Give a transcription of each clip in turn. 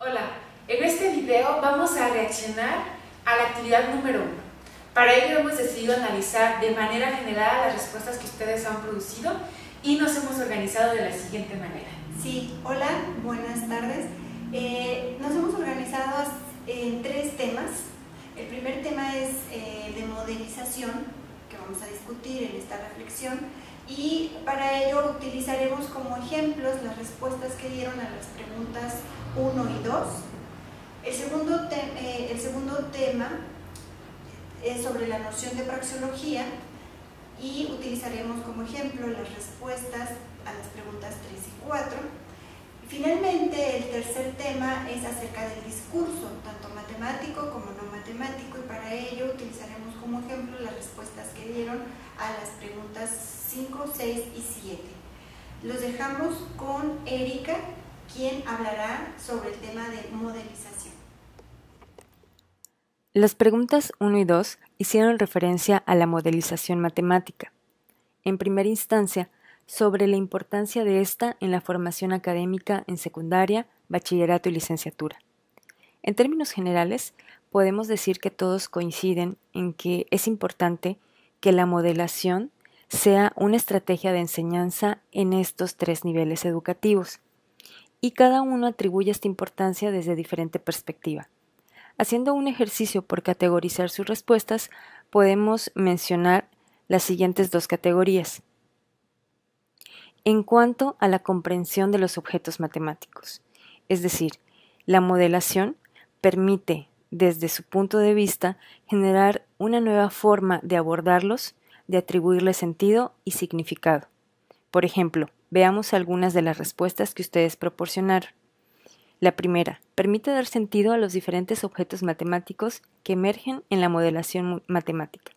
Hola, en este video vamos a reaccionar a la actividad número 1. Para ello hemos decidido analizar de manera general las respuestas que ustedes han producido y nos hemos organizado de la siguiente manera. Sí, hola, buenas tardes. Nos hemos organizado en 3 temas. El primer tema es de modelización, que vamos a discutir en esta reflexión, y para ello utilizaremos como ejemplos las respuestas que dieron a las preguntas 1 y 2. El segundo tema es sobre la noción de praxeología y utilizaremos como ejemplo las respuestas a las preguntas 3 y 4. Finalmente, el tercer tema es acerca del discurso, tanto matemático como no matemático, y para ello utilizaremos como ejemplo las respuestas que dieron a las preguntas 5, 6 y 7. Los dejamos con Erika, quien hablará sobre el tema de modelización. Las preguntas 1 y 2 hicieron referencia a la modelización matemática. En primera instancia, sobre la importancia de esta en la formación académica en secundaria, bachillerato y licenciatura. En términos generales, podemos decir que todos coinciden en que es importante que la modelación sea una estrategia de enseñanza en estos 3 niveles educativos, y cada uno atribuye esta importancia desde diferente perspectiva. Haciendo un ejercicio por categorizar sus respuestas, podemos mencionar las siguientes 2 categorías. En cuanto a la comprensión de los objetos matemáticos, es decir, la modelación permite, desde su punto de vista, generar una nueva forma de abordarlos, de atribuirles sentido y significado. Por ejemplo, veamos algunas de las respuestas que ustedes proporcionaron. La primera, permite dar sentido a los diferentes objetos matemáticos que emergen en la modelación matemática.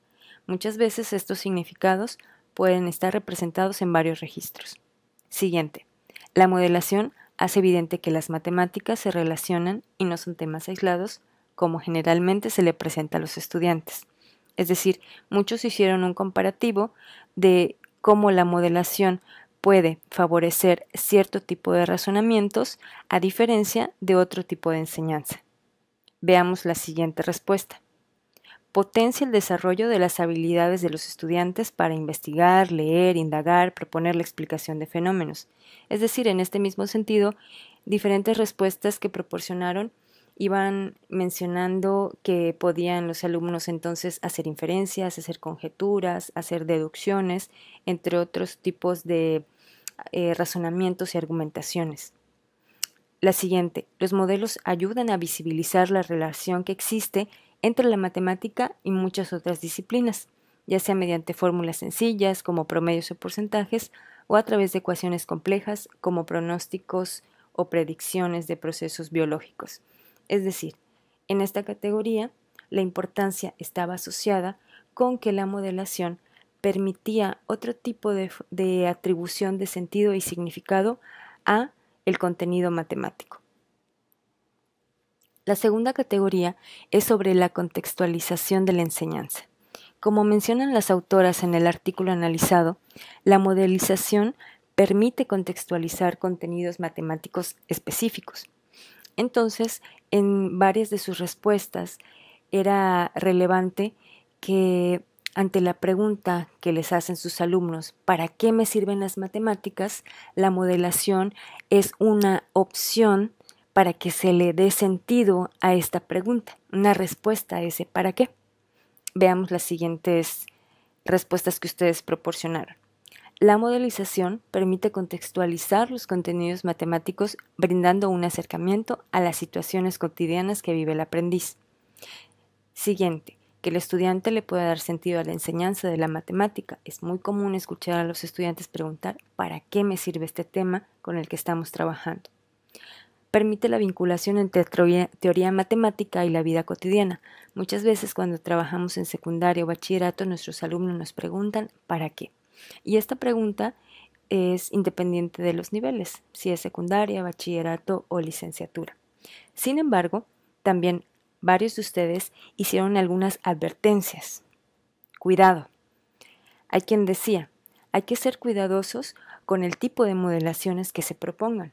Muchas veces estos significados pueden estar representados en varios registros. Siguiente, la modelación hace evidente que las matemáticas se relacionan y no son temas aislados, como generalmente se le presenta a los estudiantes. Es decir, muchos hicieron un comparativo de cómo la modelación puede favorecer cierto tipo de razonamientos a diferencia de otro tipo de enseñanza. Veamos la siguiente respuesta. Potencia el desarrollo de las habilidades de los estudiantes para investigar, leer, indagar, proponer la explicación de fenómenos. Es decir, en este mismo sentido, diferentes respuestas que proporcionaron iban mencionando que podían los alumnos entonces hacer inferencias, hacer conjeturas, hacer deducciones, entre otros tipos de razonamientos y argumentaciones. La siguiente, los modelos ayudan a visibilizar la relación que existe entre la matemática y muchas otras disciplinas, ya sea mediante fórmulas sencillas como promedios o porcentajes, o a través de ecuaciones complejas como pronósticos o predicciones de procesos biológicos. Es decir, en esta categoría, la importancia estaba asociada con que la modelación permitía otro tipo de atribución de sentido y significado a el contenido matemático. La segunda categoría es sobre la contextualización de la enseñanza. Como mencionan las autoras en el artículo analizado, la modelización permite contextualizar contenidos matemáticos específicos. Entonces, en varias de sus respuestas era relevante que ante la pregunta que les hacen sus alumnos, ¿para qué me sirven las matemáticas?, la modelación es una opción para que se le dé sentido a esta pregunta, una respuesta a ese ¿para qué? Veamos las siguientes respuestas que ustedes proporcionaron. La modelización permite contextualizar los contenidos matemáticos brindando un acercamiento a las situaciones cotidianas que vive el aprendiz. Siguiente, que el estudiante le pueda dar sentido a la enseñanza de la matemática. Es muy común escuchar a los estudiantes preguntar ¿para qué me sirve este tema con el que estamos trabajando? Permite la vinculación entre teoría matemática y la vida cotidiana. Muchas veces cuando trabajamos en secundaria o bachillerato, nuestros alumnos nos preguntan ¿para qué? Y esta pregunta es independiente de los niveles, si es secundaria, bachillerato o licenciatura. Sin embargo, también varios de ustedes hicieron algunas advertencias. Cuidado. Hay quien decía, hay que ser cuidadosos con el tipo de modelaciones que se propongan.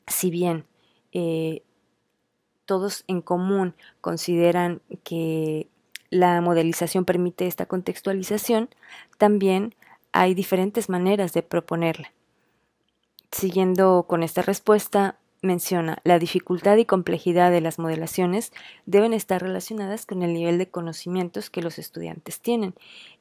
Si bien todos en común consideran que la modelización permite esta contextualización, también hay diferentes maneras de proponerla. Siguiendo con esta respuesta, menciona: la dificultad y complejidad de las modelaciones deben estar relacionadas con el nivel de conocimientos que los estudiantes tienen.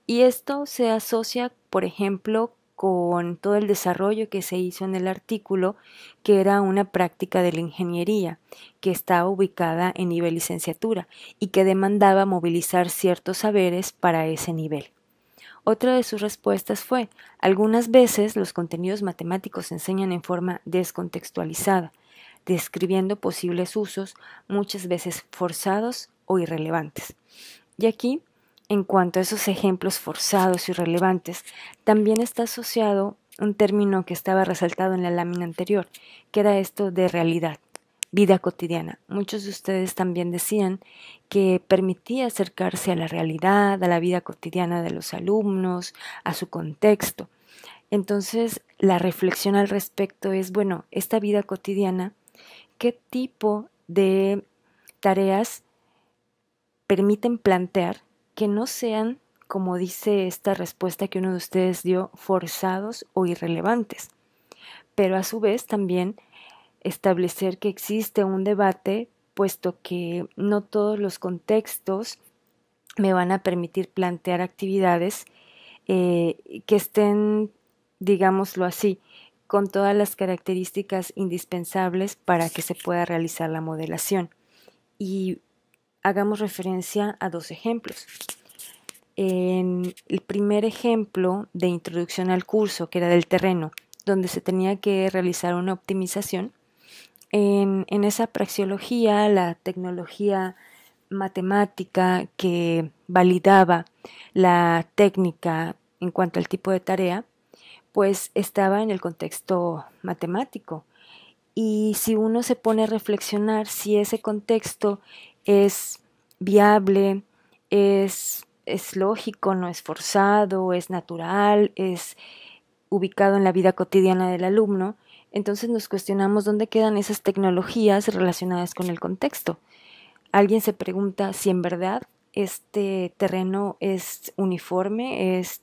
Y esto se asocia, por ejemplo, con todo el desarrollo que se hizo en el artículo, que era una práctica de la ingeniería, que estaba ubicada en nivel licenciatura y que demandaba movilizar ciertos saberes para ese nivel. Otra de sus respuestas fue: algunas veces los contenidos matemáticos se enseñan en forma descontextualizada, describiendo posibles usos, muchas veces forzados o irrelevantes. Y aquí, en cuanto a esos ejemplos forzados y irrelevantes, también está asociado un término que estaba resaltado en la lámina anterior, que era esto de realidad, vida cotidiana. Muchos de ustedes también decían que permitía acercarse a la realidad, a la vida cotidiana de los alumnos, a su contexto. Entonces, la reflexión al respecto es, bueno, esta vida cotidiana, ¿qué tipo de tareas permiten plantear que no sean, como dice esta respuesta que uno de ustedes dio, forzados o irrelevantes? Pero a su vez también establecer que existe un debate, puesto que no todos los contextos me van a permitir plantear actividades que estén, digámoslo así, con todas las características indispensables para que se pueda realizar la modelación. Y hagamos referencia a dos ejemplos. En el primer ejemplo de introducción al curso, que era del terreno, donde se tenía que realizar una optimización, en esa praxeología, la tecnología matemática que validaba la técnica en cuanto al tipo de tarea, pues estaba en el contexto matemático. Y si uno se pone a reflexionar si ese contexto es viable, es lógico, no es forzado, es natural, es ubicado en la vida cotidiana del alumno, entonces nos cuestionamos dónde quedan esas tecnologías relacionadas con el contexto. Alguien se pregunta si en verdad este terreno es uniforme, es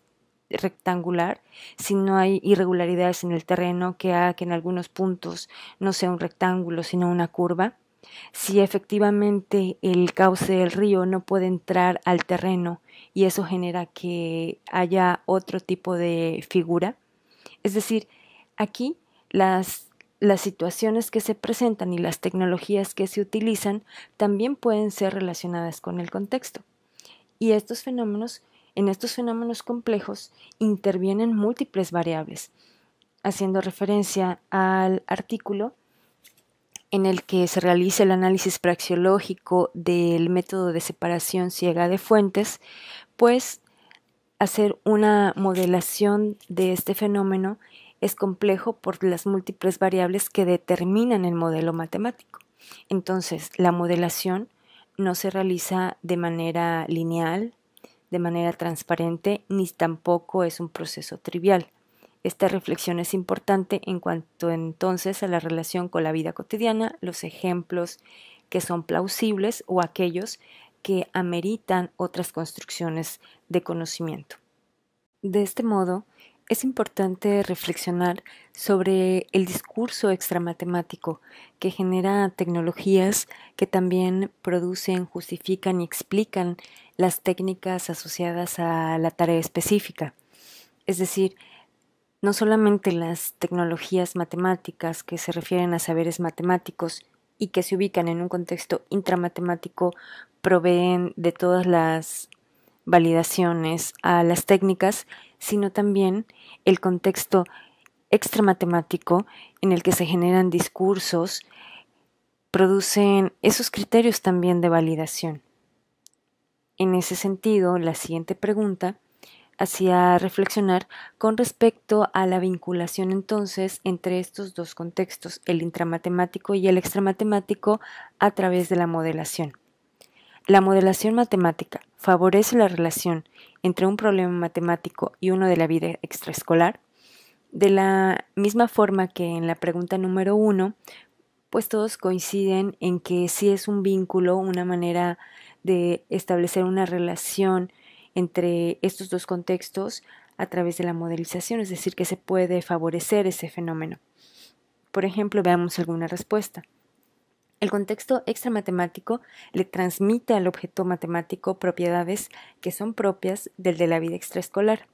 rectangular, si no hay irregularidades en el terreno que haga que en algunos puntos no sea un rectángulo sino una curva, si efectivamente el cauce del río no puede entrar al terreno y eso genera que haya otro tipo de figura. Es decir, aquí las situaciones que se presentan y las tecnologías que se utilizan también pueden ser relacionadas con el contexto. Y en estos fenómenos complejos intervienen múltiples variables. Haciendo referencia al artículo en el que se realiza el análisis praxeológico del método de separación ciega de fuentes, pues hacer una modelación de este fenómeno es complejo por las múltiples variables que determinan el modelo matemático. Entonces, la modelación no se realiza de manera lineal, de manera transparente, ni tampoco es un proceso trivial. Esta reflexión es importante en cuanto entonces a la relación con la vida cotidiana, los ejemplos que son plausibles o aquellos que ameritan otras construcciones de conocimiento. De este modo, es importante reflexionar sobre el discurso extramatemático que genera tecnologías que también producen, justifican y explican las técnicas asociadas a la tarea específica. Es decir, no solamente las tecnologías matemáticas que se refieren a saberes matemáticos y que se ubican en un contexto intramatemático proveen de todas las validaciones a las técnicas, sino también el contexto extramatemático en el que se generan discursos, producen esos criterios también de validación. En ese sentido, la siguiente pregunta hacía reflexionar con respecto a la vinculación entonces entre estos dos contextos, el intramatemático y el extramatemático, a través de la modelación. La modelación matemática favorece la relación entre un problema matemático y uno de la vida extraescolar. De la misma forma que en la pregunta número 1 pues todos coinciden en que sí es un vínculo, una manera de establecer una relación entre estos dos contextos a través de la modelización, es decir, que se puede favorecer ese fenómeno. Por ejemplo, veamos alguna respuesta. El contexto extramatemático le transmite al objeto matemático propiedades que son propias del de la vida extraescolar,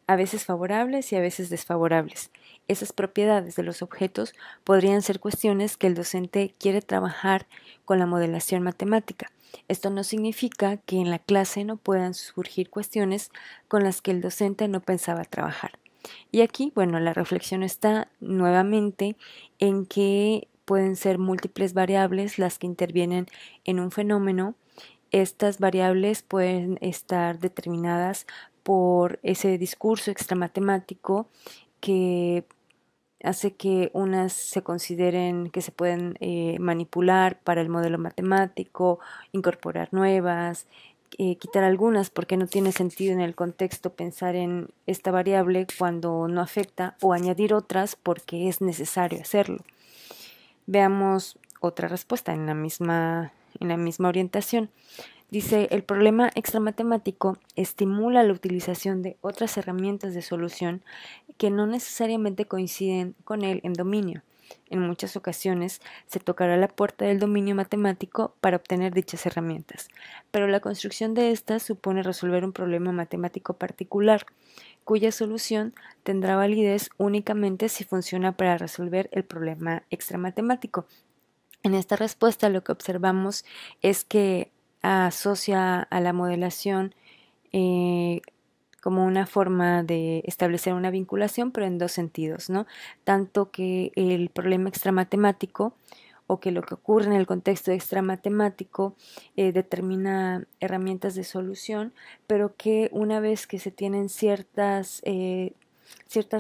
a veces favorables y a veces desfavorables. Esas propiedades de los objetos podrían ser cuestiones que el docente quiere trabajar con la modelación matemática. Esto no significa que en la clase no puedan surgir cuestiones con las que el docente no pensaba trabajar. Y aquí, bueno, la reflexión está nuevamente en que pueden ser múltiples variables las que intervienen en un fenómeno. Estas variables pueden estar determinadas por ese discurso extramatemático que hace que unas se consideren que se pueden manipular para el modelo matemático, incorporar nuevas, quitar algunas porque no tiene sentido en el contexto pensar en esta variable cuando no afecta, o añadir otras porque es necesario hacerlo. Veamos otra respuesta en la misma orientación. Dice, el problema extramatemático estimula la utilización de otras herramientas de solución que no necesariamente coinciden con él en dominio. En muchas ocasiones se tocará la puerta del dominio matemático para obtener dichas herramientas, pero la construcción de estas supone resolver un problema matemático particular, cuya solución tendrá validez únicamente si funciona para resolver el problema extramatemático. En esta respuesta lo que observamos es que asocia a la modelación como una forma de establecer una vinculación, pero en dos sentidos, ¿no? Tanto que el problema extramatemático, o que lo que ocurre en el contexto extramatemático determina herramientas de solución, pero que una vez que se tienen ciertas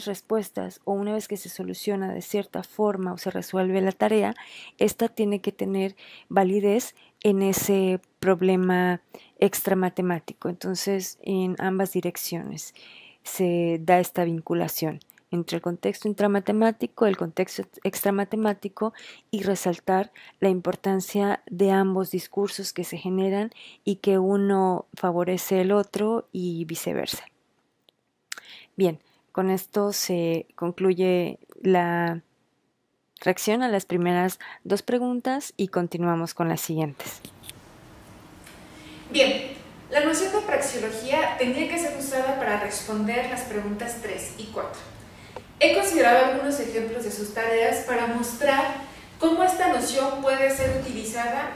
respuestas, o una vez que se soluciona de cierta forma o se resuelve la tarea, esta tiene que tener validez en ese problema extramatemático. Entonces, en ambas direcciones se da esta vinculación entre el contexto intramatemático, el contexto extramatemático, y resaltar la importancia de ambos discursos que se generan y que uno favorece el otro y viceversa. Bien, con esto se concluye la reacción a las primeras dos preguntas y continuamos con las siguientes. Bien, la noción de praxeología tendría que ser usada para responder las preguntas 3 y 4. He considerado algunos ejemplos de sus tareas para mostrar cómo esta noción puede ser utilizada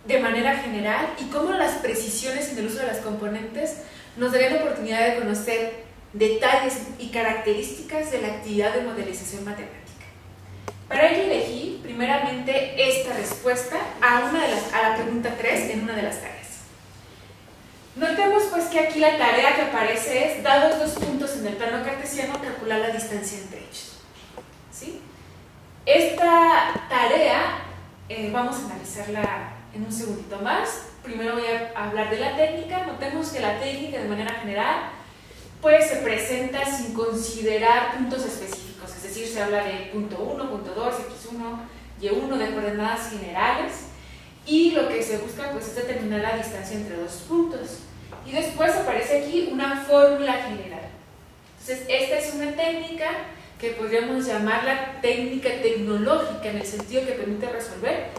de manera general y cómo las precisiones en el uso de las componentes nos darían la oportunidad de conocer detalles y características de la actividad de modelización matemática. Para ello elegí primeramente esta respuesta a la pregunta 3 en una de las tareas. Notemos pues que aquí la tarea que aparece es, dados dos puntos en el plano cartesiano, calcular la distancia entre ellos. ¿Sí? Esta tarea vamos a analizarla en un segundito más. Primero voy a hablar de la técnica. Notemos que la técnica de manera general pues se presenta sin considerar puntos específicos, es decir, se habla de punto 1, punto 2, x1, y1 de coordenadas generales, y lo que se busca pues es determinar la distancia entre dos puntos. Y después aparece aquí una fórmula general. Entonces, esta es una técnica que podríamos llamarla técnica tecnológica, en el sentido que permite resolver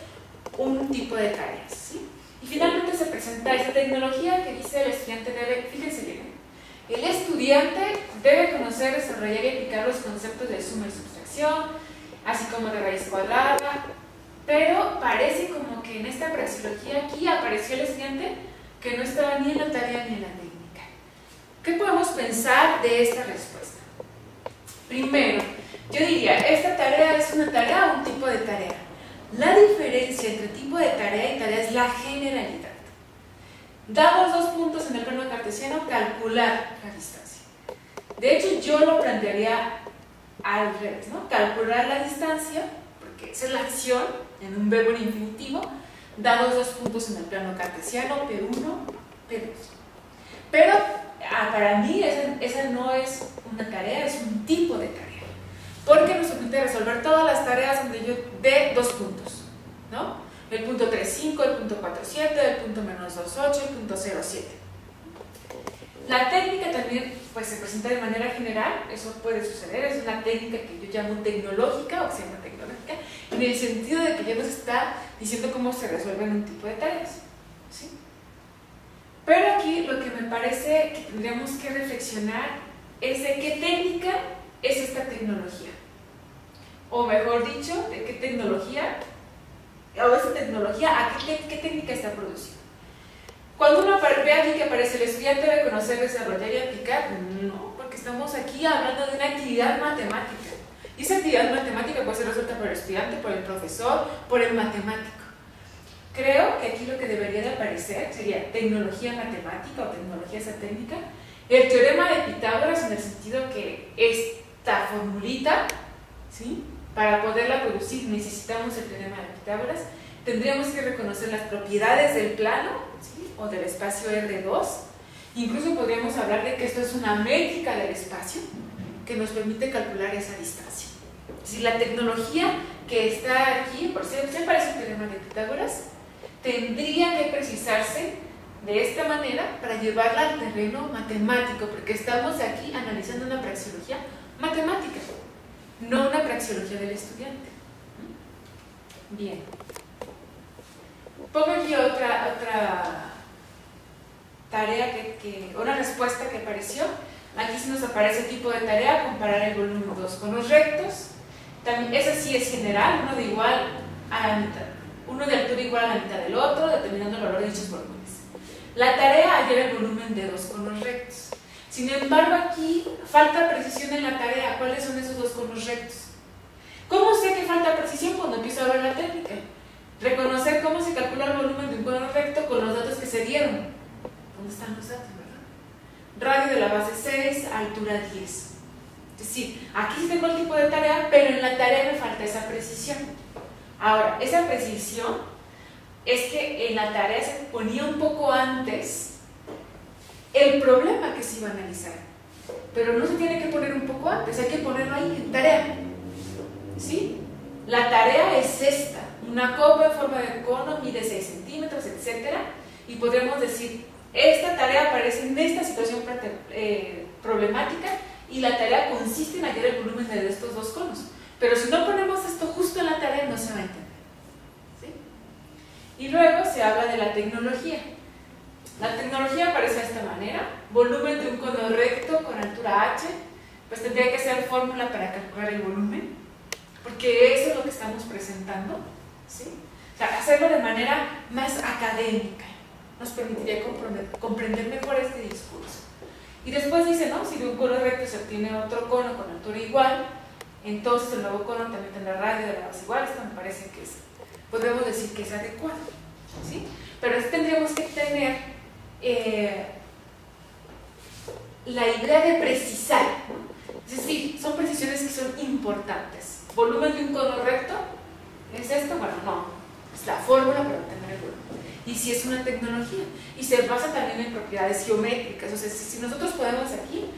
un tipo de tareas, ¿sí? Y finalmente se presenta esta tecnología que dice el estudiante debe, fíjense bien, el estudiante debe conocer, desarrollar y aplicar los conceptos de suma y subtracción, así como de raíz cuadrada, pero parece como que en esta praxeología aquí apareció el estudiante que no estaba ni en la tarea ni en la técnica. ¿Qué podemos pensar de esta respuesta? Primero, yo diría, esta tarea es una tarea o un tipo de tarea. La diferencia entre tipo de tarea y tarea es la generalidad. Dados dos puntos en el plano cartesiano, calcular la distancia. De hecho, yo lo plantearía al revés, ¿no? Calcular la distancia, porque esa es la acción en un verbo en infinitivo, dados dos puntos en el plano cartesiano, P1, P2. Pero para mí esa no es una tarea, es un tipo de tarea, porque nos permite resolver todas las tareas donde yo dé dos puntos. punto 47, el punto menos 28, el punto 07. La técnica también pues, se presenta de manera general, eso puede suceder, es una técnica que yo llamo tecnológica o que se llama tecnológica, en el sentido de que ya nos está diciendo cómo se resuelven un tipo de tareas, ¿sí? Pero aquí lo que me parece que tendríamos que reflexionar es de qué técnica es esta tecnología, o mejor dicho, de qué tecnología, o esta tecnología, a qué técnica está producida. Cuando uno ve aquí que aparece el estudiante debe conocer, desarrollar y aplicar, no, porque estamos aquí hablando de una actividad matemática. Y esa actividad matemática puede ser resuelta por el estudiante, por el profesor, por el matemático. Creo que aquí lo que debería de aparecer sería tecnología matemática o tecnología esa técnica, el teorema de Pitágoras en el sentido que esta formulita, ¿sí? Para poderla producir necesitamos el teorema de Pitágoras, tendríamos que reconocer las propiedades del plano, ¿sí? O del espacio R2, incluso podríamos hablar de que esto es una métrica del espacio que nos permite calcular esa distancia. Si la tecnología que está aquí, por cierto, se parece al teorema de Pitágoras, tendría que precisarse de esta manera para llevarla al terreno matemático, porque estamos aquí analizando una praxeología matemática, no una praxeología del estudiante. Bien. Pongo aquí otra tarea, una respuesta que apareció. Aquí sí nos aparece el tipo de tarea, comparar el volumen 2 con los rectos. También, esa sí es general, uno de igual a la mitad, uno de altura igual a la mitad del otro, determinando el valor de dichos volúmenes. La tarea hallar el volumen de 2 conos rectos. Sin embargo, aquí falta precisión en la tarea. ¿Cuáles son esos 2 conos rectos? ¿Cómo sé que falta precisión cuando empiezo a ver la técnica? Reconocer cómo se calcula el volumen de un cono recto con los datos que se dieron. ¿Dónde están los datos, verdad? Radio de la base 6, altura 10. Es decir, aquí sí tengo el tipo de tarea, pero en la tarea me falta esa precisión. Ahora, esa precisión es que en la tarea se ponía un poco antes el problema que se iba a analizar. Pero no se tiene que poner un poco antes, hay que ponerlo ahí en tarea. ¿Sí? La tarea es esta. Una copa en forma de cono mide 6 centímetros, etc. Y podríamos decir, esta tarea aparece en esta situación problemática y la tarea consiste en hallar el volumen de estos 2 conos. Pero si no ponemos esto justo en la tarea, no se va a entender. ¿Sí? Y luego se habla de la tecnología. La tecnología aparece de esta manera: volumen de un cono recto con altura h, pues tendría que ser fórmula para calcular el volumen, porque eso es lo que estamos presentando. ¿Sí? O sea, hacerlo de manera más académica nos permitiría comprender mejor este discurso. Y después dice, ¿no? Si de un cono recto se obtiene otro cono con altura igual, entonces el nuevo cono también tendrá radio de la base igual. Esto me parece que podemos decir que es adecuado, ¿sí? Pero tendríamos que tener la idea de precisar, ¿no? Es decir, son precisiones que son importantes. ¿Volumen de un cono recto? ¿Es esto? Bueno, no. Es la fórmula para obtener el volumen. Y si es una tecnología. Y se basa también en propiedades geométricas. O sea, si nosotros podemos aquí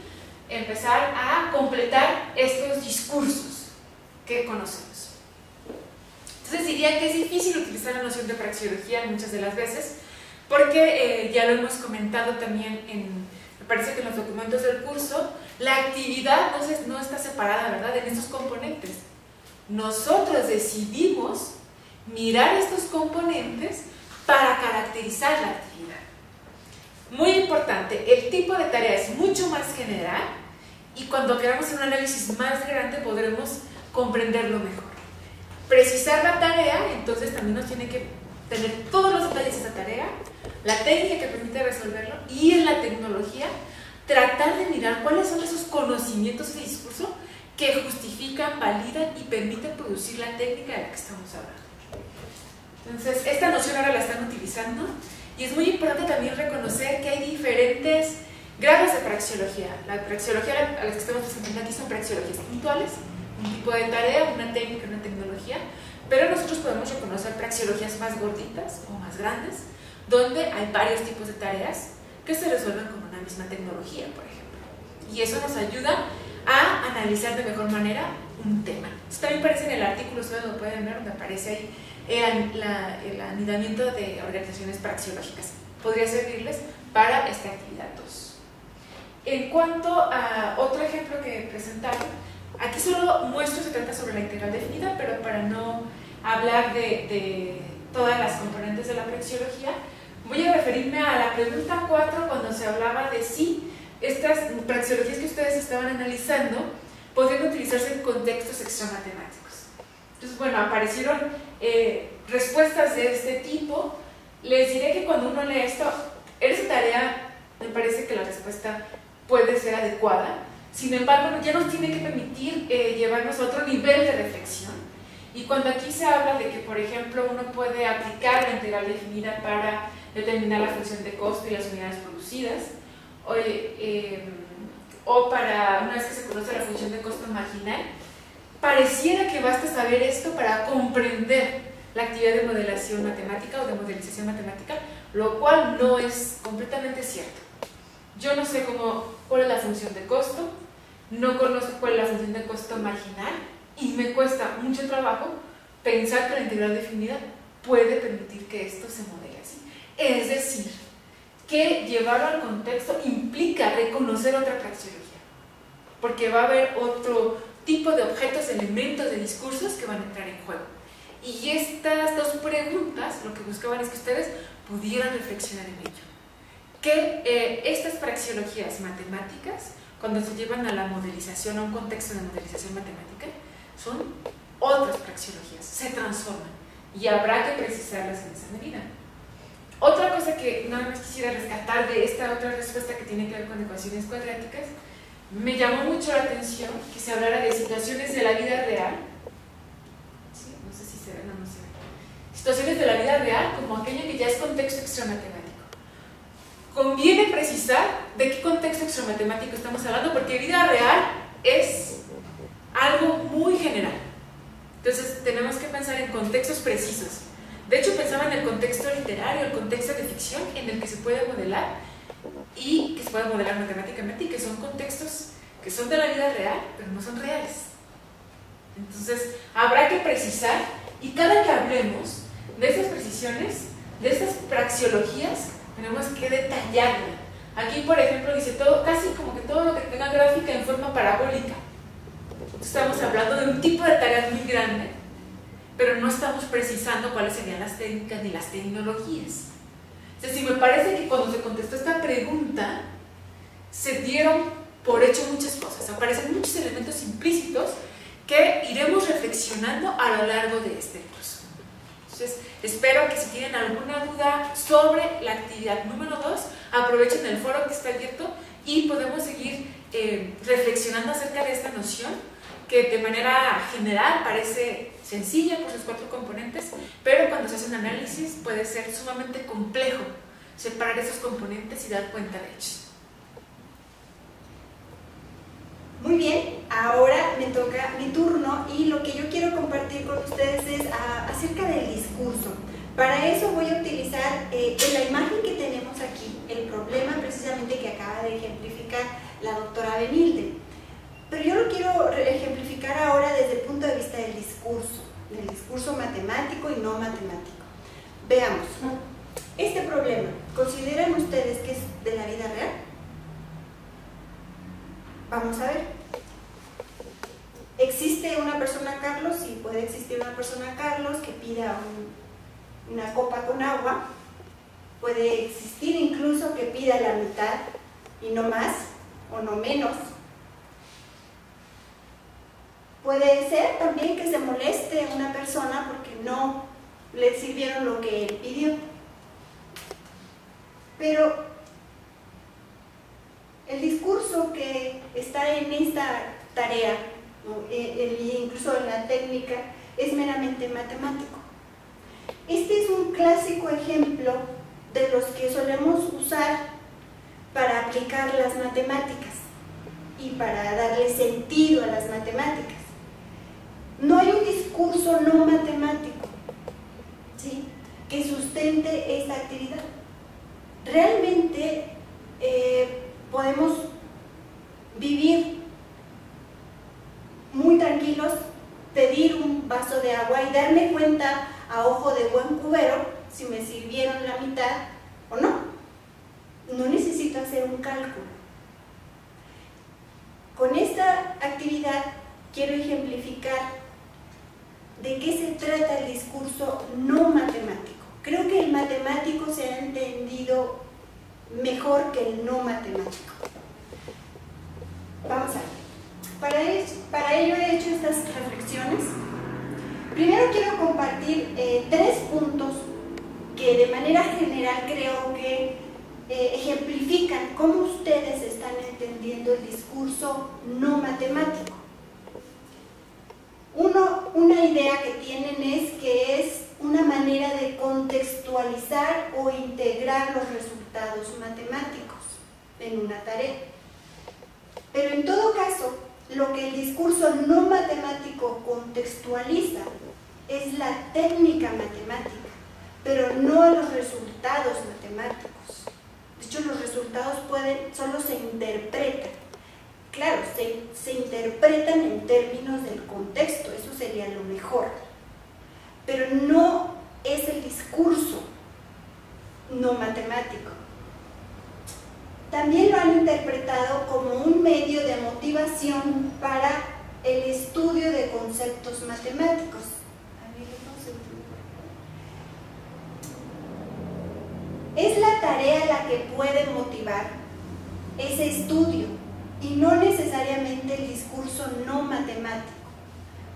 empezar a completar estos discursos que conocemos. Entonces diría que es difícil utilizar la noción de praxeología muchas de las veces, porque ya lo hemos comentado también me parece que en los documentos del curso, la actividad no está separada, ¿verdad?, en estos componentes. Nosotros decidimos mirar estos componentes para caracterizar la actividad. Muy importante, el tipo de tarea es mucho más general y cuando queramos hacer un análisis más grande podremos comprenderlo mejor. Precisar la tarea, entonces también nos tiene que tener todos los detalles de esa tarea, la técnica que permite resolverlo y en la tecnología tratar de mirar cuáles son esos conocimientos de discurso que justifican, validan y permiten producir la técnica de la que estamos hablando. Entonces, esta noción ahora la están utilizando y es muy importante también reconocer que hay diferentes grados de praxeología. La praxeología a la que estamos presentando aquí son praxeologías puntuales, un tipo de tarea, una técnica, una tecnología, pero nosotros podemos reconocer praxeologías más gorditas o más grandes, donde hay varios tipos de tareas que se resuelven con una misma tecnología, por ejemplo. Y eso nos ayuda a analizar de mejor manera un tema. Esto también aparece en el artículo artículo, ustedes lo pueden ver, donde aparece ahí el anidamiento de organizaciones praxeológicas. Podría servirles para esta actividad 2. En cuanto a otro ejemplo que presentaron, aquí solo muestro, se trata sobre la integral definida, pero para no hablar de todas las componentes de la praxeología, voy a referirme a la pregunta 4 cuando se hablaba de si estas praxeologías que ustedes estaban analizando podrían utilizarse en contextos extramatemáticos. Entonces, bueno, aparecieron respuestas de este tipo. Les diré que cuando uno lee esto, en esa tarea me parece que la respuesta puede ser adecuada. Sin embargo, ya nos tiene que permitir llevarnos a otro nivel de reflexión. Y cuando aquí se habla de que, por ejemplo, uno puede aplicar la integral definida para determinar la función de costo y las unidades producidas, o para, una vez que se conoce la función de costo marginal, pareciera que basta saber esto para comprender la actividad de modelación matemática o de modelización matemática, lo cual no es completamente cierto. Yo no sé cuál es la función de costo, no conozco cuál es la función de costo marginal, y me cuesta mucho trabajo pensar que la integral definida puede permitir que esto se modele así. Es decir, que llevarlo al contexto implica reconocer otra praxeología, porque va a haber otro tipo de objetos, elementos, de discursos que van a entrar en juego. Y estas dos preguntas lo que buscaban es que ustedes pudieran reflexionar en ello. Que estas praxeologías matemáticas, cuando se llevan a la modelización, a un contexto de modelización matemática, son otras praxeologías, se transforman y habrá que precisarlas en esa medida. Otra cosa que nada más quisiera rescatar de esta otra respuesta que tiene que ver con ecuaciones cuadráticas, me llamó mucho la atención que se hablara de situaciones de la vida real. ¿Sí? No sé si se ven o no se ven. Situaciones de la vida real como aquello que ya es contexto extramatemático. Conviene precisar de qué contexto extramatemático estamos hablando, porque vida real es algo muy general. Entonces tenemos que pensar en contextos precisos. De hecho, pensaba en el contexto literario, el contexto de ficción en el que se puede modelar y que se puede modelar matemáticamente, y que son contextos que son de la vida real, pero no son reales. Entonces habrá que precisar, y cada que hablemos de estas precisiones, de estas praxeologías, tenemos que detallarla. Aquí, por ejemplo, dice todo, casi como que todo lo que tenga gráfica en forma parabólica. Estamos hablando de un tipo de tareas muy grande, pero no estamos precisando cuáles serían las técnicas ni las tecnologías. Es decir, me parece que cuando se contestó esta pregunta, se dieron por hecho muchas cosas. Aparecen muchos elementos implícitos que iremos reflexionando a lo largo de este curso. Entonces, espero que si tienen alguna duda sobre la actividad número 2, aprovechen el foro que está abierto y podemos seguir reflexionando acerca de esta noción, que de manera general parece sencilla por sus 4 componentes, pero cuando se hace un análisis puede ser sumamente complejo separar esos componentes y dar cuenta de ellos. Muy bien, ahora me toca mi turno y lo que yo quiero compartir con ustedes es acerca del discurso. Para eso voy a utilizar en la imagen que tenemos aquí, el problema precisamente que acaba de ejemplificar la doctora Benilde. Pero yo lo quiero ejemplificar ahora desde el punto de vista del discurso matemático y no matemático. Veamos, este problema, ¿consideran ustedes que es de la vida real? Vamos a ver. ¿Existe una persona Carlos? Sí, puede existir una persona Carlos que pida una copa con agua. Puede existir incluso que pida la mitad y no más o no menos. Puede ser también que se moleste una persona porque no le sirvieron lo que él pidió. Pero el discurso que está en esta tarea, incluso en la técnica, es meramente matemático. Este es un clásico ejemplo de los que solemos usar para aplicar las matemáticas y para darle sentido a las matemáticas. No hay un discurso no matemático, ¿sí?, que sustente esta actividad. Realmente podemos vivir muy tranquilos pedir un vaso de agua y darme cuenta a ojo de buen cubero si me sirvieron la mitad o no. No necesito hacer un cálculo. Con esta actividad quiero ejemplificar de qué se trata el discurso no matemático. Creo que el matemático se ha entendido mejor que el no matemático. Vamos a ver. Para ello he hecho estas reflexiones. Primero quiero compartir 3 puntos que de manera general creo que ejemplifican cómo ustedes están entendiendo el discurso no matemático. Una idea que tienen es que es una manera de contextualizar o integrar los resultados matemáticos en una tarea. Pero en todo caso, lo que el discurso no matemático contextualiza es la técnica matemática, pero no los resultados matemáticos. De hecho, los resultados solo se interpretan. Claro, se interpretan en términos del contexto, eso sería lo mejor. Pero no es el discurso no matemático. También lo han interpretado como un medio de motivación para el estudio de conceptos matemáticos. Es la tarea la que puede motivar ese estudio y no necesariamente el discurso no matemático.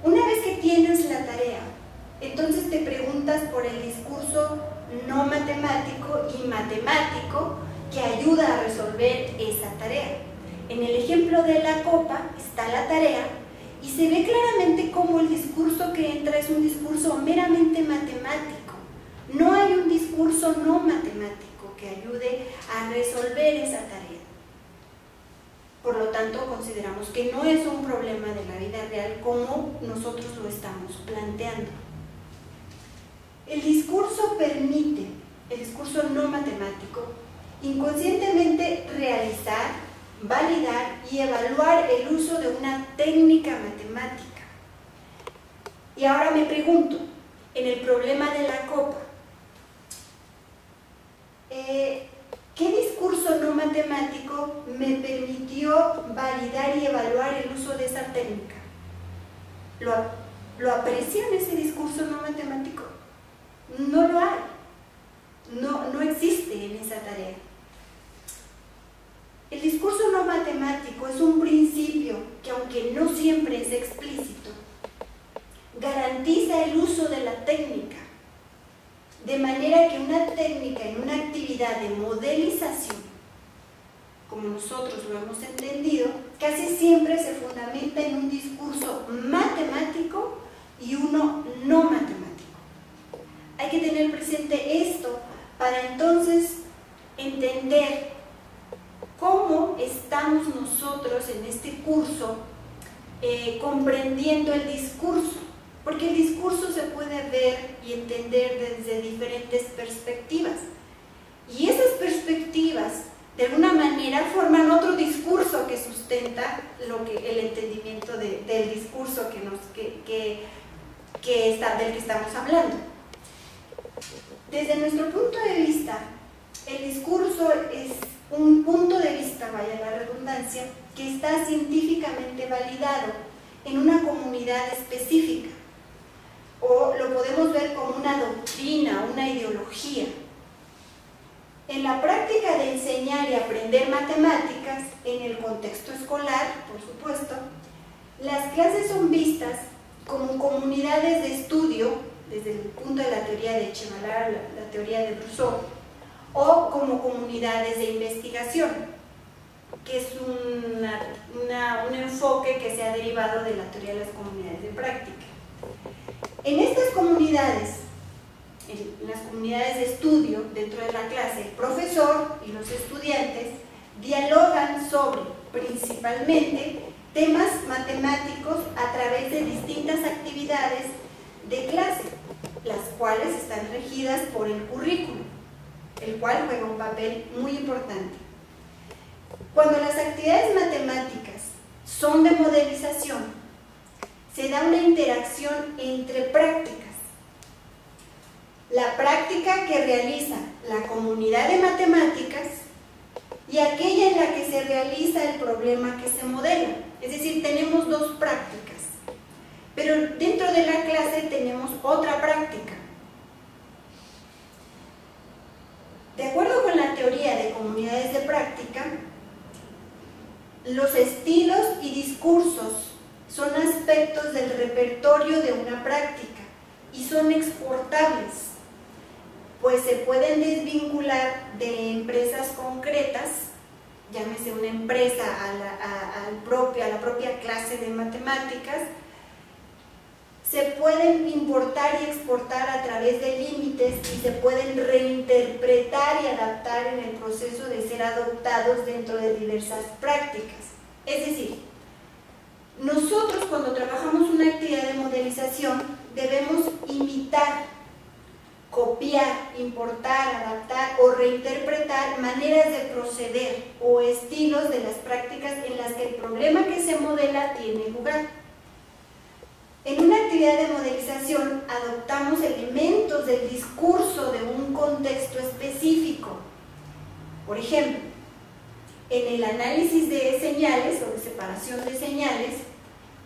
Una vez que tienes la tarea, entonces te preguntas por el discurso no matemático y matemático que ayuda a resolver esa tarea. En el ejemplo de la copa está la tarea y se ve claramente cómo el discurso que entra es un discurso meramente matemático. No hay un discurso no matemático que ayude a resolver esa tarea. Por lo tanto, consideramos que no es un problema de la vida real como nosotros lo estamos planteando. El discurso permite, el discurso no matemático, inconscientemente realizar, validar y evaluar el uso de una técnica matemática. Y ahora me pregunto, en el problema de la copa, ¿qué discurso no matemático me permitió validar y evaluar el uso de esa técnica? ¿Lo aprecian ese discurso no matemático? No lo hay. No existe en esa tarea. El discurso no matemático es un principio que, aunque no siempre es explícito, garantiza el uso de la técnica, de manera que una técnica en una actividad de modelización, como nosotros lo hemos entendido, casi siempre se fundamenta en un discurso matemático y uno no matemático. Hay que tener presente esto para entonces entender cómo estamos nosotros en este curso comprendiendo el discurso, porque el discurso se puede ver y entender desde diferentes perspectivas, y esas perspectivas de alguna manera forman otro discurso que sustenta el entendimiento del discurso del que estamos hablando. Desde nuestro punto de vista, el discurso es un punto de vista, vaya la redundancia, que está científicamente validado en una comunidad específica, o lo podemos ver como una doctrina, una ideología. En la práctica de enseñar y aprender matemáticas, en el contexto escolar, por supuesto, las clases son vistas como comunidades de estudio, desde el punto de la teoría de Chevalard, la teoría de Rousseau, o como comunidades de investigación, que es un enfoque que se ha derivado de la teoría de las comunidades de práctica. En estas comunidades, en las comunidades de estudio dentro de la clase, el profesor y los estudiantes dialogan sobre, principalmente, temas matemáticos a través de distintas actividades de clase, las cuales están regidas por el currículo, el cual juega un papel muy importante. Cuando las actividades matemáticas son de modelización, se da una interacción entre prácticas. La práctica que realiza la comunidad de matemáticas y aquella en la que se realiza el problema que se modela. Es decir, tenemos dos prácticas, pero dentro de la clase tenemos otra práctica. De acuerdo con la teoría de comunidades de práctica, los estilos y discursos son aspectos del repertorio de una práctica y son exportables, pues se pueden desvincular de empresas concretas, llámese una empresa a la propia clase de matemáticas. Se pueden importar y exportar a través de límites y se pueden reinterpretar y adaptar en el proceso de ser adoptados dentro de diversas prácticas. Es decir, nosotros cuando trabajamos una actividad de modelización debemos imitar, copiar, importar, adaptar o reinterpretar maneras de proceder o estilos de las prácticas en las que el problema que se modela tiene lugar. En una actividad de modelización adoptamos elementos del discurso de un contexto específico. Por ejemplo, en el análisis de señales o de separación de señales,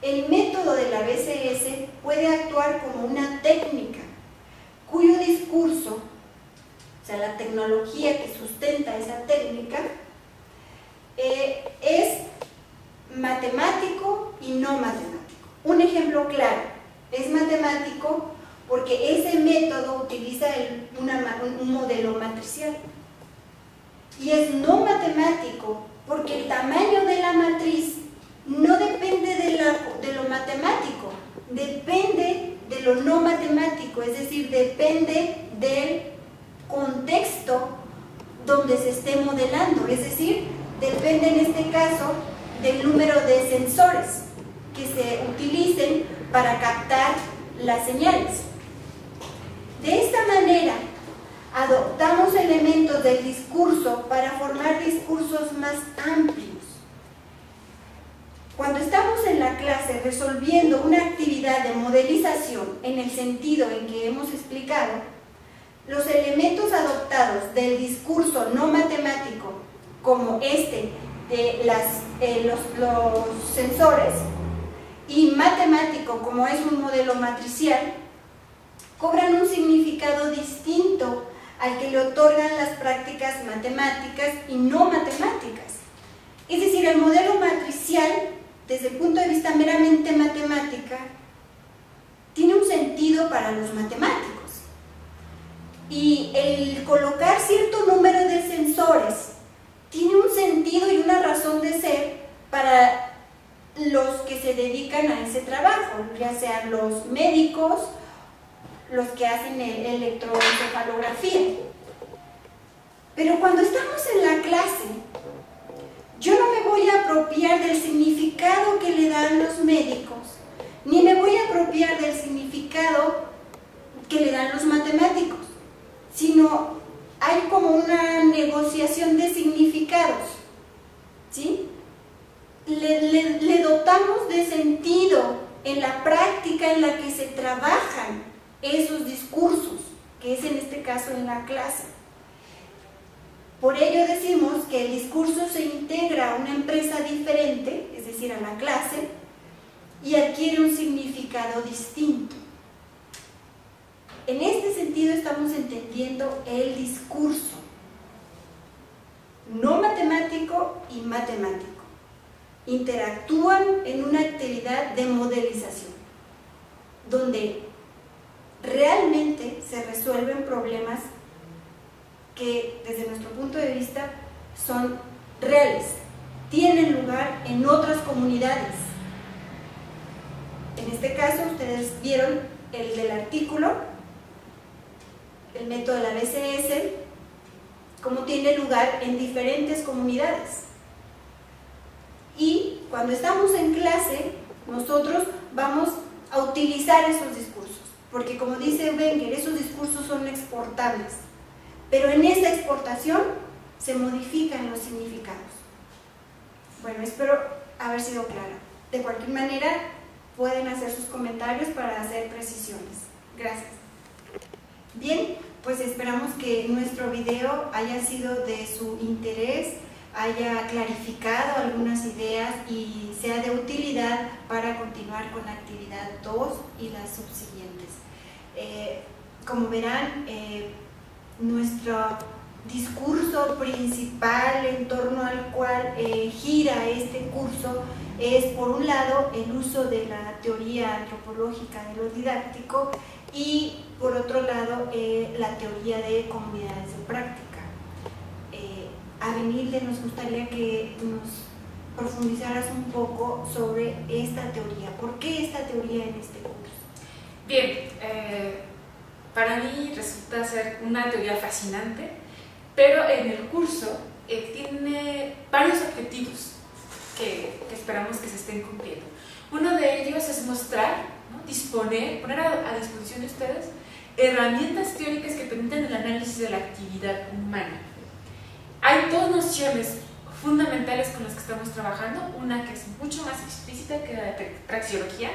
el método de la BCS puede actuar como una técnica cuyo discurso, o sea, la tecnología que sustenta esa técnica, es matemático y no matemático. Un ejemplo claro, es matemático porque ese método utiliza un modelo matricial. Y es no matemático porque el tamaño de la matriz no depende de lo matemático, depende de lo no matemático, es decir, depende del contexto donde se esté modelando, es decir, depende en este caso del número de sensores que se utilicen para captar las señales. De esta manera, adoptamos elementos del discurso para formar discursos más amplios. Cuando estamos en la clase resolviendo una actividad de modelización en el sentido en que hemos explicado, los elementos adoptados del discurso no matemático, como este de los sensores, y matemático, como es un modelo matricial, cobran un significado distinto al que le otorgan las prácticas matemáticas y no matemáticas. Es decir, el modelo matricial, desde el punto de vista meramente matemática, tiene un sentido para los matemáticos. Y el colocar cierto número de sensores tiene un sentido y una razón de ser para los que se dedican a ese trabajo, ya sean los médicos, los que hacen electroencefalografía. Pero cuando estamos en la clase, yo no me voy a apropiar del significado que le dan los médicos, ni me voy a apropiar del significado que le dan los matemáticos, sino hay como una negociación de significados, ¿sí? Le dotamos de sentido en la práctica en la que se trabajan esos discursos, que es en este caso en la clase. Por ello decimos que el discurso se integra a una empresa diferente, es decir, a la clase, y adquiere un significado distinto. En este sentido estamos entendiendo el discurso no matemático y matemático. Interactúan en una actividad de modelización, donde realmente se resuelven problemas que desde nuestro punto de vista son reales, tienen lugar en otras comunidades. En este caso ustedes vieron el del artículo, el método de la BCS, cómo tiene lugar en diferentes comunidades. Y cuando estamos en clase, nosotros vamos a utilizar esos discursos, porque como dice Wenger, esos discursos son exportables, pero en esa exportación se modifican los significados. Bueno, espero haber sido clara. De cualquier manera, pueden hacer sus comentarios para hacer precisiones. Gracias. Bien, pues esperamos que nuestro video haya sido de su interés, haya clarificado algunas ideas y sea de utilidad para continuar con la actividad 2 y las subsiguientes. Como verán, nuestro discurso principal en torno al cual gira este curso es, por un lado, el uso de la teoría antropológica de lo didáctico y, por otro lado, la teoría de comunidades de práctica. A Benilde, nos gustaría que nos profundizaras un poco sobre esta teoría. ¿Por qué esta teoría en este curso? Bien, para mí resulta ser una teoría fascinante, pero en el curso tiene varios objetivos que esperamos que se estén cumpliendo. Uno de ellos es mostrar, ¿no? poner a disposición de ustedes herramientas teóricas que permitan el análisis de la actividad humana. Hay dos nociones fundamentales con las que estamos trabajando, una que es mucho más explícita que la de praxeología.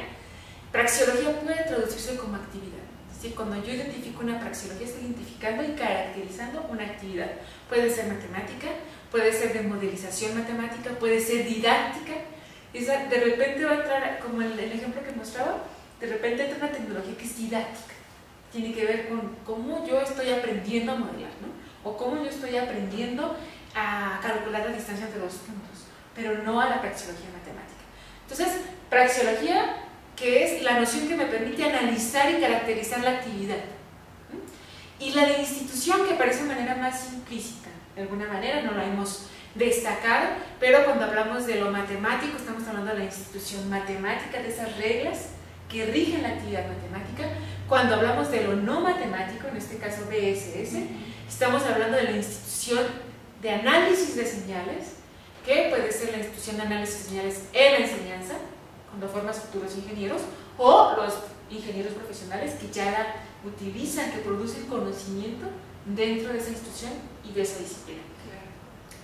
Praxeología puede traducirse como actividad, es decir, cuando yo identifico una praxeología estoy identificando y caracterizando una actividad. Puede ser matemática, puede ser de modelización matemática, puede ser didáctica. De repente va a entrar, como el ejemplo que mostraba, de repente entra una tecnología que es didáctica, tiene que ver con cómo yo estoy aprendiendo a modelar, ¿no? O cómo yo estoy aprendiendo a calcular la distancia entre dos puntos, pero no a la praxeología matemática. Entonces, praxeología, que es la noción que me permite analizar y caracterizar la actividad. Y la de institución, que aparece de manera más implícita, de alguna manera, no la hemos destacado, pero cuando hablamos de lo matemático, estamos hablando de la institución matemática, de esas reglas que rigen la actividad matemática. Cuando hablamos de lo no matemático, en este caso BSS, estamos hablando de la institución de análisis de señales, que puede ser la institución de análisis de señales en la enseñanza, cuando formas futuros ingenieros, o los ingenieros profesionales que ya la utilizan, que producen conocimiento dentro de esa institución y de esa disciplina.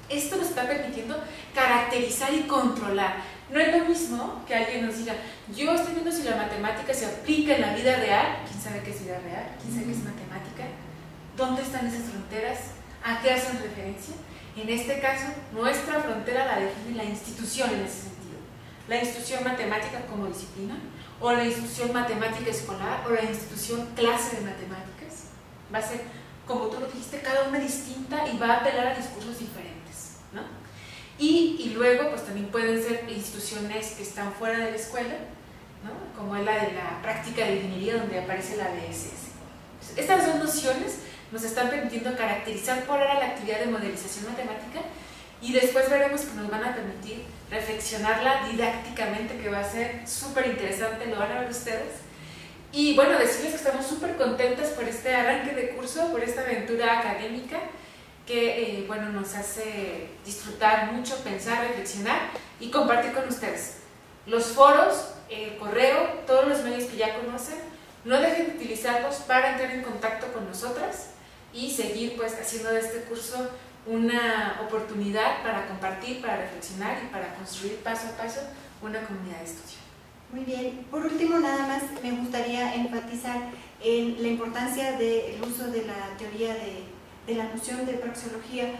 Esto nos está permitiendo caracterizar y controlar. No es lo mismo que alguien nos diga, yo estoy viendo si la matemática se aplica en la vida real. ¿Quién sabe qué es vida real? ¿Quién sabe qué es matemática? ¿Dónde están esas fronteras? ¿A qué hacen referencia? En este caso, nuestra frontera la define la institución en ese sentido. La institución matemática como disciplina, o la institución matemática escolar, o la institución clase de matemáticas. Va a ser, como tú lo dijiste, cada una distinta y va a apelar a discursos diferentes, ¿no? Y luego, pues también pueden ser instituciones que están fuera de la escuela, ¿no? Como es la de la práctica de ingeniería, donde aparece la BSS. Estas dos nociones nos están permitiendo caracterizar por ahora la actividad de modelización matemática, y después veremos que nos van a permitir reflexionarla didácticamente, que va a ser súper interesante, lo van a ver ustedes. Y bueno, decirles que estamos súper contentas por este arranque de curso, por esta aventura académica que bueno, nos hace disfrutar mucho, pensar, reflexionar y compartir con ustedes. Los foros, el correo, todos los medios que ya conocen, no dejen de utilizarlos para entrar en contacto con nosotras y seguir pues haciendo de este curso una oportunidad para compartir, para reflexionar y para construir paso a paso una comunidad de estudio. Muy bien. Por último, nada más me gustaría enfatizar en la importancia del uso de la teoría de la noción de praxeología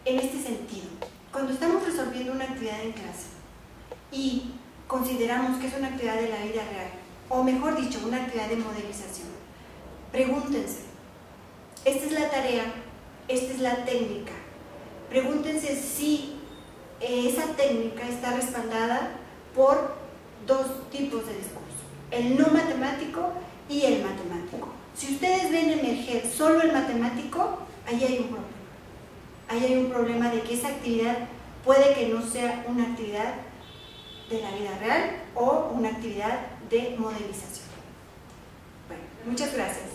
en este sentido. Cuando estamos resolviendo una actividad en clase y consideramos que es una actividad de la vida real, o mejor dicho, una actividad de modelización, pregúntense, esta es la tarea, esta es la técnica. Pregúntense si esa técnica está respaldada por dos tipos de discurso, el no matemático y el matemático. Si ustedes ven emerger solo el matemático, ahí hay un problema. Ahí hay un problema de que esa actividad puede que no sea una actividad de la vida real o una actividad de modelización. Bueno, muchas gracias.